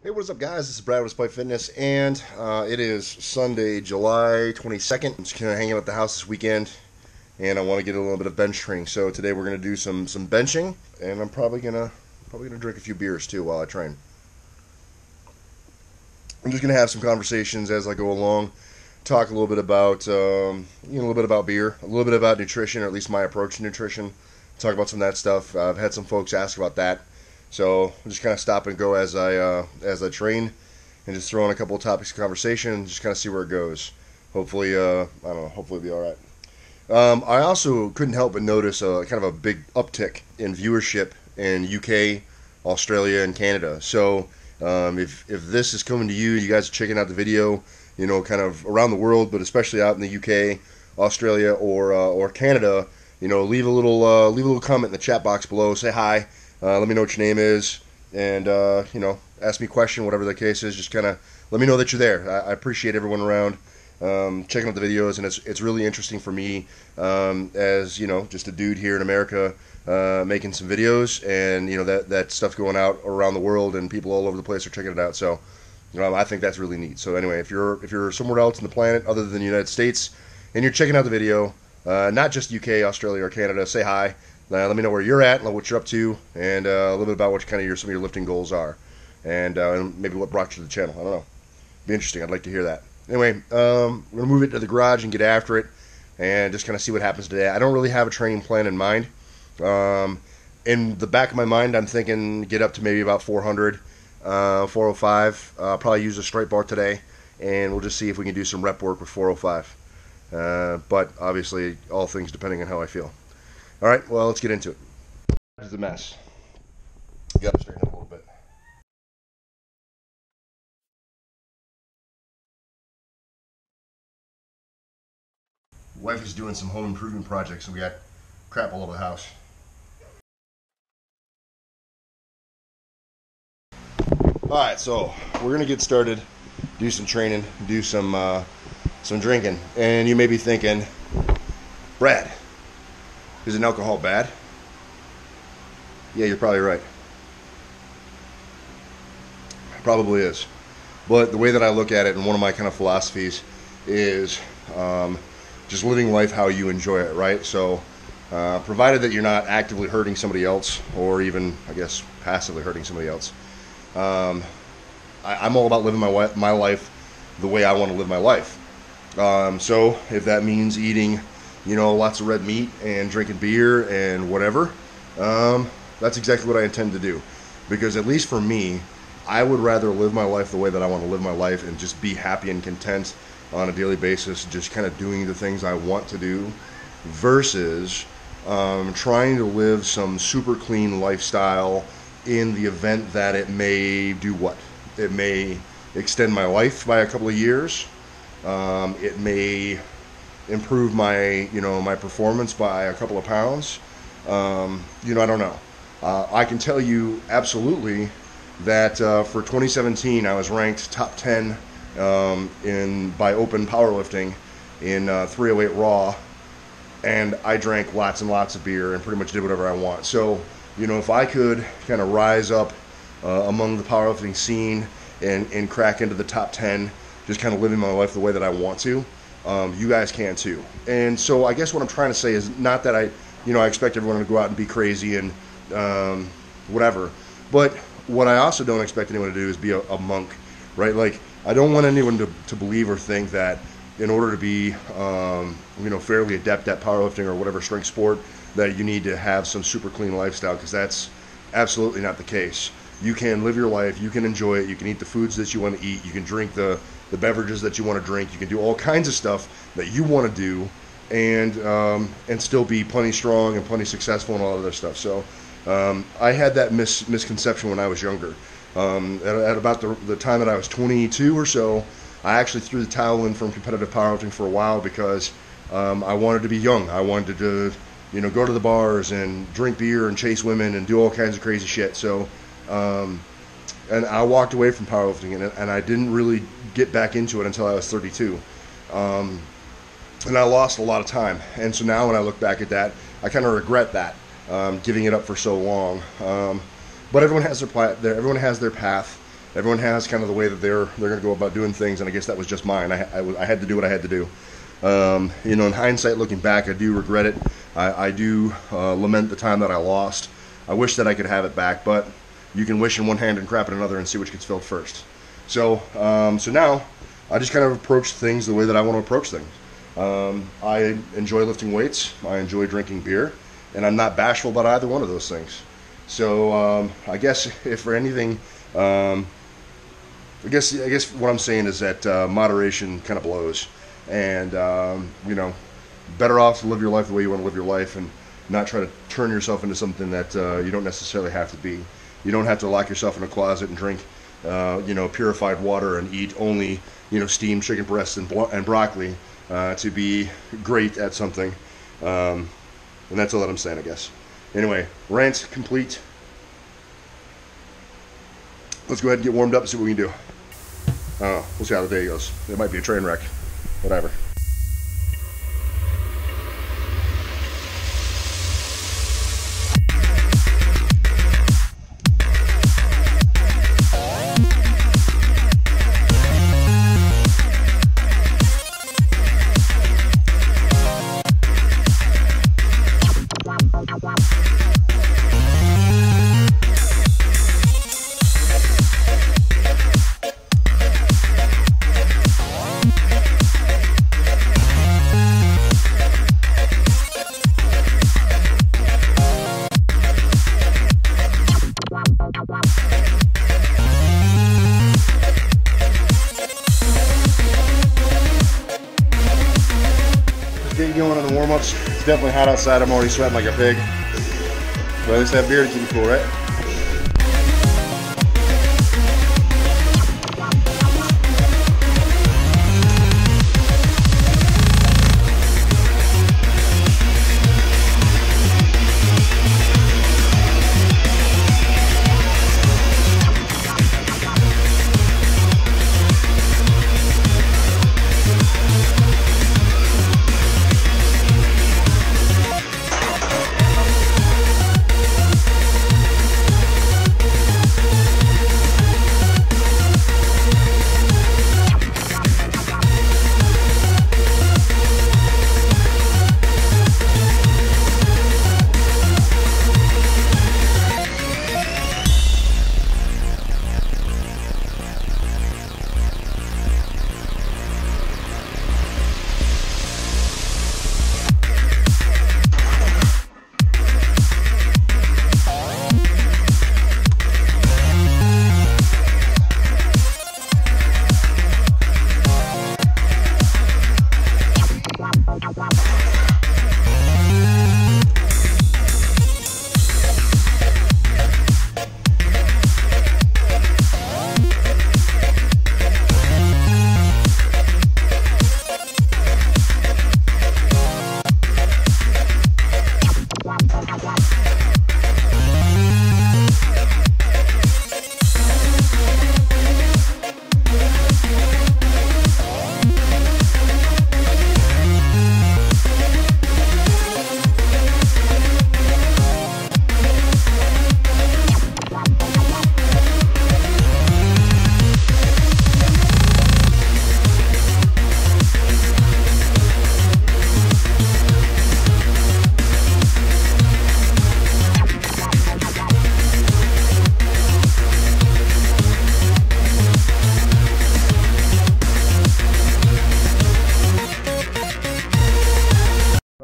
Hey, what is up, guys? This is Brad with Spike Fitness, and it is Sunday, July 22nd. I'm just kind of hanging out at the house this weekend, and I want to get a little bit of bench training. So today we're going to do some benching, and I'm probably gonna drink a few beers too while I train. I'm just gonna have some conversations as I go along, talk a little bit about a little bit about beer, a little bit about nutrition, or at least my approach to nutrition. Talk about some of that stuff. I've had some folks ask about that. So I'll just kind of stop and go as I train, and just throw in a couple of topics of conversation and just kind of see where it goes. Hopefully, I don't know. Hopefully, it'll be all right. I also couldn't help but notice kind of a big uptick in viewership in UK, Australia, and Canada. So if this is coming to you, you guys are checking out the video, kind of around the world, but especially out in the UK, Australia, or Canada, leave a little comment in the chat box below. Say hi. Let me know what your name is, and ask me a question, whatever the case is. Just kind of let me know that you're there. I appreciate everyone around checking out the videos, and it's really interesting for me as just a dude here in America making some videos, and that stuff going out around the world, and people all over the place are checking it out. So I think that's really neat. So anyway, if you're somewhere else on the planet other than the United States, and you're checking out the video, not just UK, Australia, or Canada, say hi. Let me know where you're at, and what you're up to, and a little bit about what some of your lifting goals are, and maybe what brought you to the channel. I don't know. Be interesting. I'd like to hear that. Anyway, we're gonna move it to the garage and get after it, and just kind of see what happens today. I don't really have a training plan in mind. In the back of my mind, I'm thinking get up to maybe about 400, 405. Probably use a straight bar today, and we'll just see if we can do some rep work with 405. But obviously, all things depending on how I feel. All right, well, let's get into it. This is a mess. Got to straighten up a little bit. Wife is doing some home improvement projects, and we got crap all over the house. All right, so we're gonna get started, do some training, do some drinking, and you may be thinking, Brad, is an alcohol bad? Yeah, you're probably right. It probably is. But the way that I look at it, and one of my kind of philosophies, is just living life how you enjoy it, right? So provided that you're not actively hurting somebody else, or even, I guess, passively hurting somebody else, I'm all about living my life the way I want to live my life. So if that means eating lots of red meat and drinking beer and whatever, that's exactly what I intend to do. Because at least for me, I would rather live my life the way that I want to live my life and just be happy and content on a daily basis, just kind of doing the things I want to do, versus trying to live some super clean lifestyle in the event that it may do what? It may extend my life by a couple of years. It may improve my my performance by a couple of pounds. I don't know. I can tell you absolutely that for 2017 I was ranked top 10 by open powerlifting in 308 raw, and I drank lots and lots of beer and pretty much did whatever I want. So if I could kind of rise up among the powerlifting scene and crack into the top 10, just kind of living my life the way that I want to, you guys can too. And so I guess what I'm trying to say is not that I expect everyone to go out and be crazy and whatever, but what I also don't expect anyone to do is be a monk, right? Like, I don't want anyone to believe or think that in order to be fairly adept at powerlifting or whatever strength sport, that you need to have some super clean lifestyle, because that's absolutely not the case. You can live your life, you can enjoy it, you can eat the foods that you want to eat, you can drink the beverages that you want to drink, you can do all kinds of stuff that you want to do, and still be plenty strong and plenty successful and all other stuff. So I had that misconception when I was younger. At about the time that I was 22 or so, I actually threw the towel in from competitive powerlifting for a while, because I wanted to be young. I wanted to go to the bars and drink beer and chase women and do all kinds of crazy shit. So and I walked away from powerlifting, and I didn't really get back into it until I was 32. And I lost a lot of time. And so now when I look back at that, I kind of regret that, giving it up for so long. But everyone has their path, Everyone has kind of the way that they're going to go about doing things, and I guess that was just mine. I had to do what I had to do. You know, in hindsight, looking back, I do regret it. I do lament the time that I lost. I wish that I could have it back, but you can wish in one hand and crap in another and see which gets filled first. So, so now I just kind of approach things the way that I want to approach things. I enjoy lifting weights. I enjoy drinking beer, and I'm not bashful about either one of those things. So, I guess if for anything, I guess what I'm saying is that moderation kind of blows, and you know, better off to live your life the way you want to live your life, and not try to turn yourself into something that you don't necessarily have to be. You don't have to lock yourself in a closet and drink, you know, purified water and eat only, you know, steamed chicken breasts and broccoli to be great at something. And that's all that I'm saying, I guess. Anyway, rant complete. Let's go ahead and get warmed up and see what we can do. We'll see how the day goes. It might be a train wreck. Whatever. Getting going on the warm-ups. It's definitely hot outside. I'm already sweating like a pig. But at least I have beer to keep me cool, right?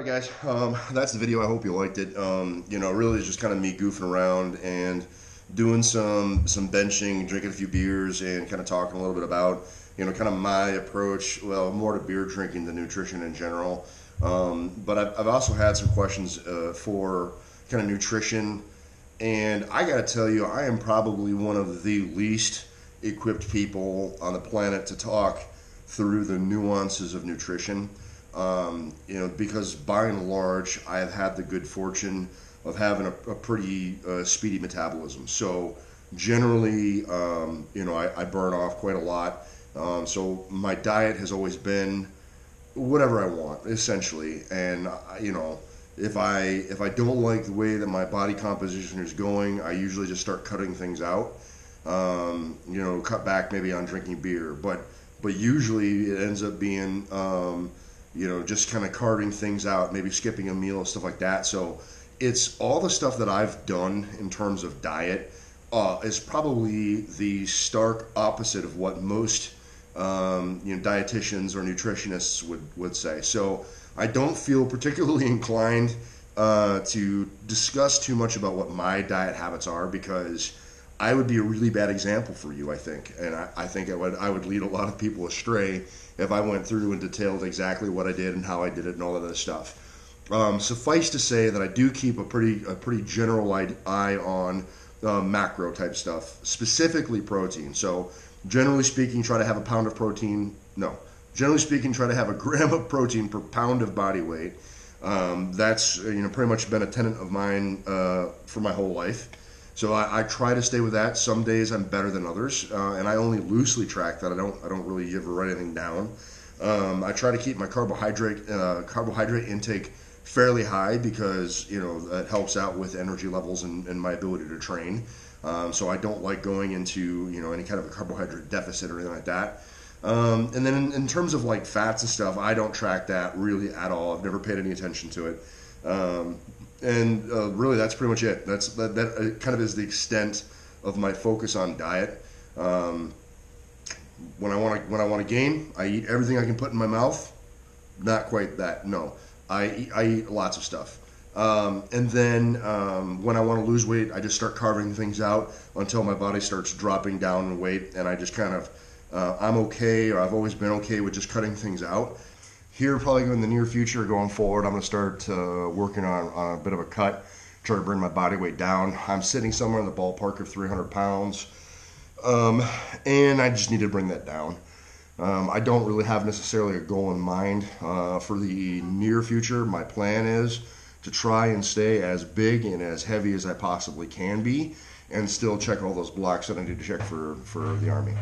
Alright guys, that's the video. I hope you liked it. You know, really it's just kind of me goofing around and doing some benching, drinking a few beers, and kind of talking a little bit about, you know, kind of my approach, well, more to beer drinking than nutrition in general. But I've also had some questions for kind of nutrition, and I gotta tell you, I am probably one of the least equipped people on the planet to talk through the nuances of nutrition. You know, because by and large, I have had the good fortune of having a pretty speedy metabolism. So generally, you know, I burn off quite a lot. So my diet has always been whatever I want, essentially. And you know, if I don't like the way that my body composition is going, I usually just start cutting things out. You know, cut back maybe on drinking beer, but usually it ends up being you know, just kind of carving things out, maybe skipping a meal, stuff like that. So it's all the stuff that I've done in terms of diet is probably the stark opposite of what most you know, dietitians or nutritionists would say. So I don't feel particularly inclined to discuss too much about what my diet habits are, because I would be a really bad example for you, I think, and I think I would lead a lot of people astray if I went through and detailed exactly what I did and how I did it and all of that stuff. Suffice to say that I do keep a pretty general eye on macro type stuff, specifically protein. So generally speaking, try to have a pound of protein. No, generally speaking, try to have a gram of protein per pound of body weight. That's, you know, pretty much been a tenet of mine for my whole life. So I try to stay with that. Some days I'm better than others, and I only loosely track that. I don't really ever write anything down. I try to keep my carbohydrate intake fairly high, because, you know, that helps out with energy levels and my ability to train. So I don't like going into, you know, any kind of a carbohydrate deficit or anything like that. And then in terms of like fats and stuff, I don't track that really at all. I've never paid any attention to it. And really, that's pretty much it. That kind of is the extent of my focus on diet. When I want to gain, I eat everything I can put in my mouth. Not quite that. No, I eat lots of stuff. And then when I want to lose weight, I just start carving things out until my body starts dropping down in weight, and I just kind of I'm okay, or I've always been okay with just cutting things out. Here, probably in the near future, going forward, I'm going to start working on a bit of a cut, try to bring my body weight down. I'm sitting somewhere in the ballpark of 300 pounds, and I just need to bring that down. I don't really have necessarily a goal in mind for the near future. My plan is to try and stay as big and as heavy as I possibly can be, and still check all those blocks that I need to check for the Army.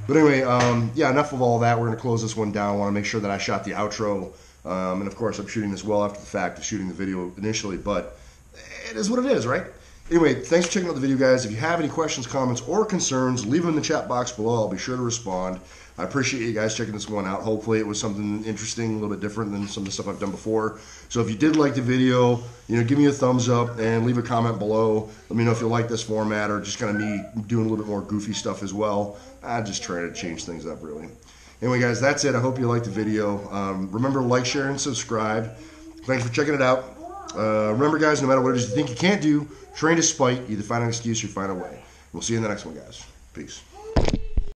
But anyway, yeah, enough of all that. We're going to close this one down. I want to make sure that I shot the outro. And of course, I'm shooting this well after the fact of shooting the video initially, but it is what it is, right? Anyway, thanks for checking out the video, guys. If you have any questions, comments, or concerns, leave them in the chat box below. I'll be sure to respond. I appreciate you guys checking this one out. Hopefully it was something interesting, a little bit different than some of the stuff I've done before. So if you did like the video, you know, give me a thumbs up and leave a comment below. Let me know if you like this format, or just kind of me doing a little bit more goofy stuff as well. I just try to change things up, really. Anyway, guys, that's it. I hope you liked the video. Remember to like, share, and subscribe. Thanks for checking it out. Remember, guys, no matter what it is you think you can't do, train to spite. Either find an excuse or find a way. We'll see you in the next one, guys. Peace.